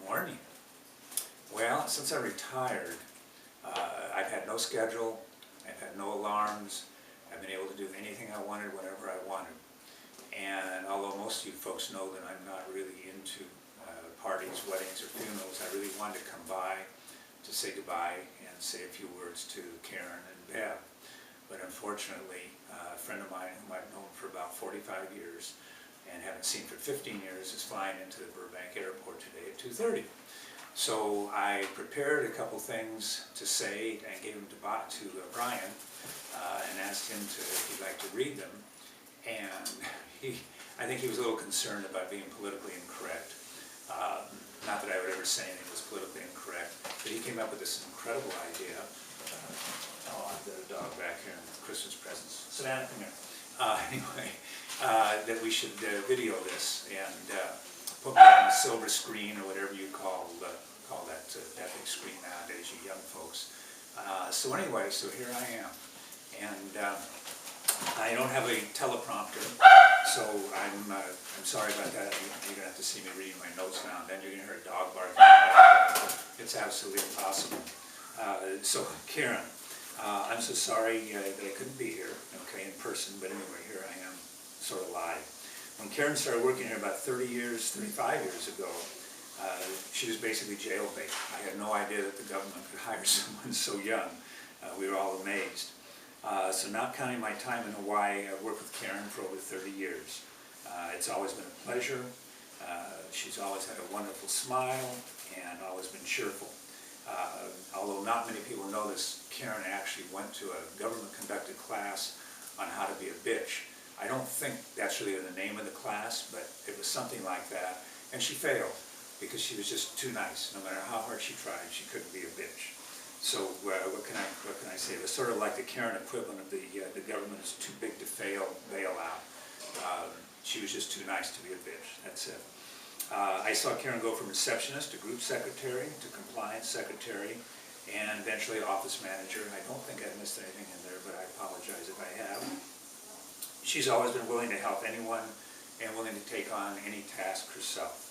Morning. Well, since I retired, I've had no schedule, I've had no alarms, I've been able to do anything I wanted whenever I wanted. And although most of you folks know that I'm not really into parties, weddings, or funerals, I really wanted to come by to say goodbye and say a few words to Karen and Bev. But unfortunately, a friend of mine whom I've known for about 45 years and haven't seen for 15 years is flying into the Burbank airport today at 2:30. So I prepared a couple things to say and gave them to Brian and asked him if he'd like to read them. And I think he was a little concerned about being politically incorrect. Not that I would ever say anything was politically incorrect, but he came up with this incredible idea. I've got a dog back here and Christmas presents. Savannah, come here. Anyway, that we should video this and put me on a silver screen or whatever you call that big screen nowadays, you young folks. So anyway, so here I am. And I don't have a teleprompter, so I'm sorry about that. You're going to have to see me reading my notes now, and then you're going to hear a dog barking in the background. It's absolutely impossible. So Karen, I'm so sorry that I couldn't be here, okay, in person, but anyway, here I am, sort of live. When Karen started working here about 35 years ago, she was basically jailbait. I had no idea that the government could hire someone so young. We were all amazed. So not counting my time in Hawaii, I've worked with Karen for over 30 years. It's always been a pleasure. She's always had a wonderful smile and always been cheerful. Although not many people know this, Karen actually went to a government-conducted class on how to be a bitch. I don't think that's really the name of the class, but it was something like that. And she failed because she was just too nice. No matter how hard she tried, she couldn't be a bitch. So what can I say? It was sort of like the Karen equivalent of the government is too big to fail, bail out. She was just too nice to be a bitch. That's it. I saw Karen go from receptionist to group secretary to compliance secretary and eventually office manager. I don't think I missed anything in there, but I apologize if I have. She's always been willing to help anyone and willing to take on any task herself.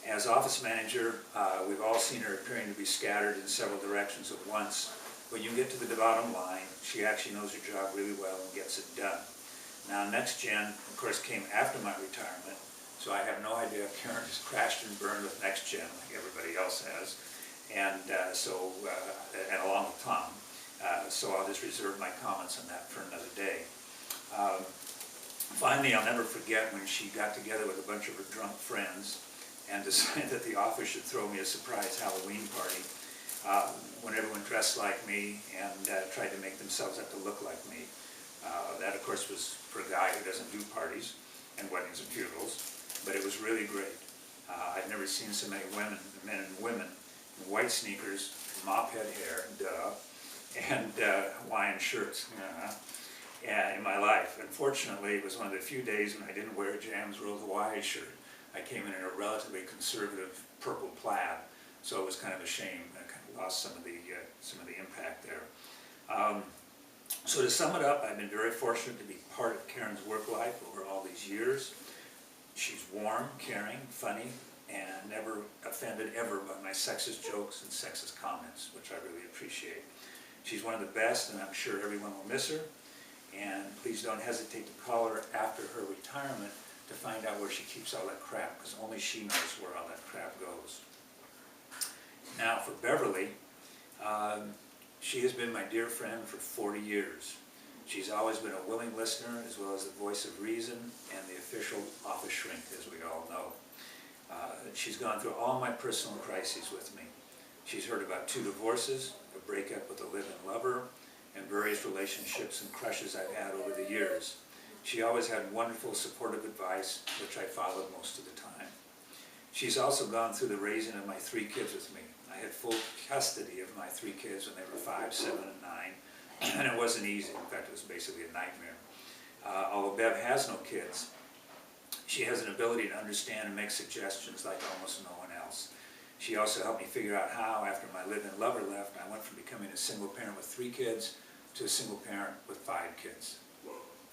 As office manager, we've all seen her appearing to be scattered in several directions at once. When you get to the bottom line, she actually knows her job really well and gets it done. Now, Next Gen, of course, came after my retirement, so I have no idea if Karen has crashed and burned with Next Gen like everybody else has, and along with Tom. So I'll just reserve my comments on that for another day. Finally, I'll never forget when she got together with a bunch of her drunk friends and decided that the office should throw me a surprise Halloween party when everyone dressed like me and tried to make themselves up to look like me. That, of course, was for a guy who doesn't do parties and weddings and funerals, but it was really great. I've never seen so many men and women in white sneakers, mop head hair, and Hawaiian shirts in my life. Unfortunately, it was one of the few days when I didn't wear a Jams World Hawaii shirt. I came in a relatively conservative purple plaid, so it was kind of a shame. I kind of lost some of the impact there. So to sum it up, I've been very fortunate to be part of Karen's work life over all these years. She's warm, caring, funny, and never offended ever by my sexist jokes and sexist comments, which I really appreciate. She's one of the best, and I'm sure everyone will miss her. And please don't hesitate to call her after her retirement to find out where she keeps all that crap, because only she knows where all that crap goes. Now for Beverly, she has been my dear friend for 40 years. She's always been a willing listener as well as the voice of reason and the official office shrink, as we all know. She's gone through all my personal crises with me. She's heard about 2 divorces, a breakup with a live-in lover, and various relationships and crushes I've had over the years. She always had wonderful, supportive advice, which I followed most of the time. She's also gone through the raising of my 3 kids with me. I had full custody of my 3 kids when they were 5, 7, and 9, and it wasn't easy. In fact, it was basically a nightmare. Although Bev has no kids, she has an ability to understand and make suggestions like almost no one else. She also helped me figure out how, after my live-in lover left, I went from becoming a single parent with 3 kids to a single parent with 5 kids.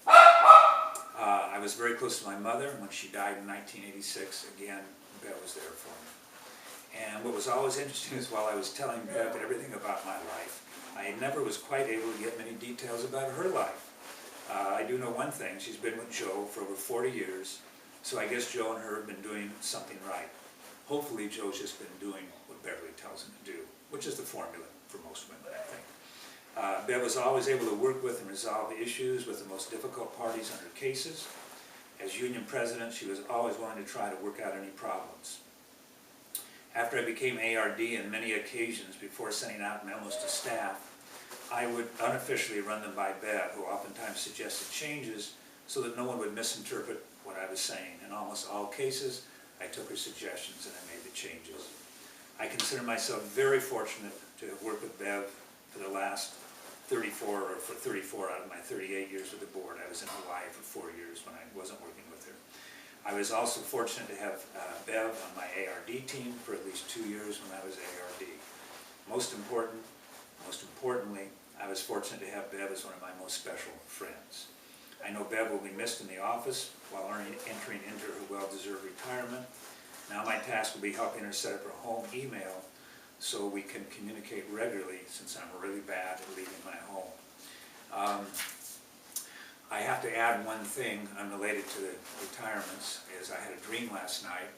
I was very close to my mother, and when she died in 1986, again, Bev was there for me. And what was always interesting is while I was telling Bev everything about my life, I never was quite able to get many details about her life. I do know one thing, she's been with Joe for over 40 years, so I guess Joe and her have been doing something right. Hopefully Joe's just been doing what Beverly tells him to do, which is the formula for most women, I think. Bev was always able to work with and resolve issues with the most difficult parties on her cases. As union president, she was always willing to try to work out any problems. After I became ARD on many occasions before sending out memos to staff, I would unofficially run them by Bev, who oftentimes suggested changes so that no one would misinterpret what I was saying. In almost all cases, I took her suggestions and I made the changes. I consider myself very fortunate to have worked with Bev for the last 34 out of my 38 years with the board. I was in Hawaii for 4 years when I wasn't working with her. I was also fortunate to have Bev on my ARD team for at least 2 years when I was ARD. Most importantly, I was fortunate to have Bev as one of my most special friends. I know Bev will be missed in the office while entering into her well-deserved retirement. Now my task will be helping her set up her home email so we can communicate regularly, since I'm really bad at leaving my home. I have to add one thing unrelated to the retirements, is I had a dream last night.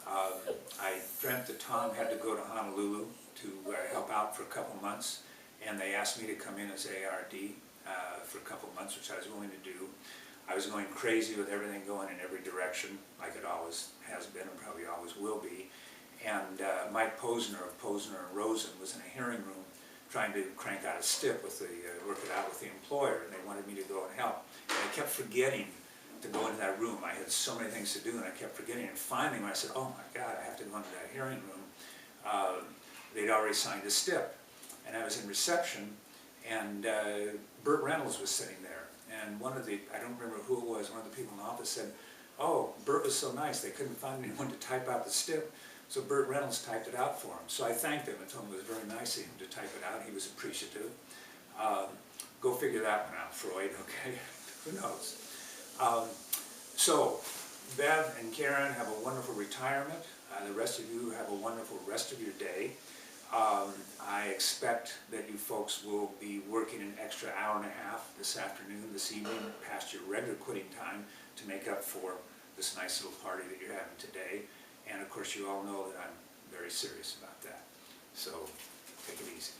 I dreamt that Tom had to go to Honolulu to help out for a couple months, and they asked me to come in as ARD for a couple months, which I was willing to do. I was going crazy with everything going in every direction, like it always has been and probably always will be. And Mike Posner of Posner and Rosen was in a hearing room trying to crank out a STIP with the, work it out with the employer, and they wanted me to go and help. And I kept forgetting to go into that room. I had so many things to do and I kept forgetting. And finally when I said, oh my God, I have to go into that hearing room, they'd already signed a STIP. And I was in reception, and Burt Reynolds was sitting there. And one of the, I don't remember who it was, one of the people in the office said, oh, Burt was so nice, they couldn't find anyone to type out the STIP. So Burt Reynolds typed it out for him. So I thanked him and told him it was very nice of him to type it out. He was appreciative. Go figure that one out, Freud, okay? Who knows? So Bev and Karen have a wonderful retirement. The rest of you have a wonderful rest of your day. I expect that you folks will be working an extra hour and a half this afternoon, this evening, past your regular quitting time to make up for this nice little party that you're having today. And of course you all know that I'm very serious about that. So take it easy.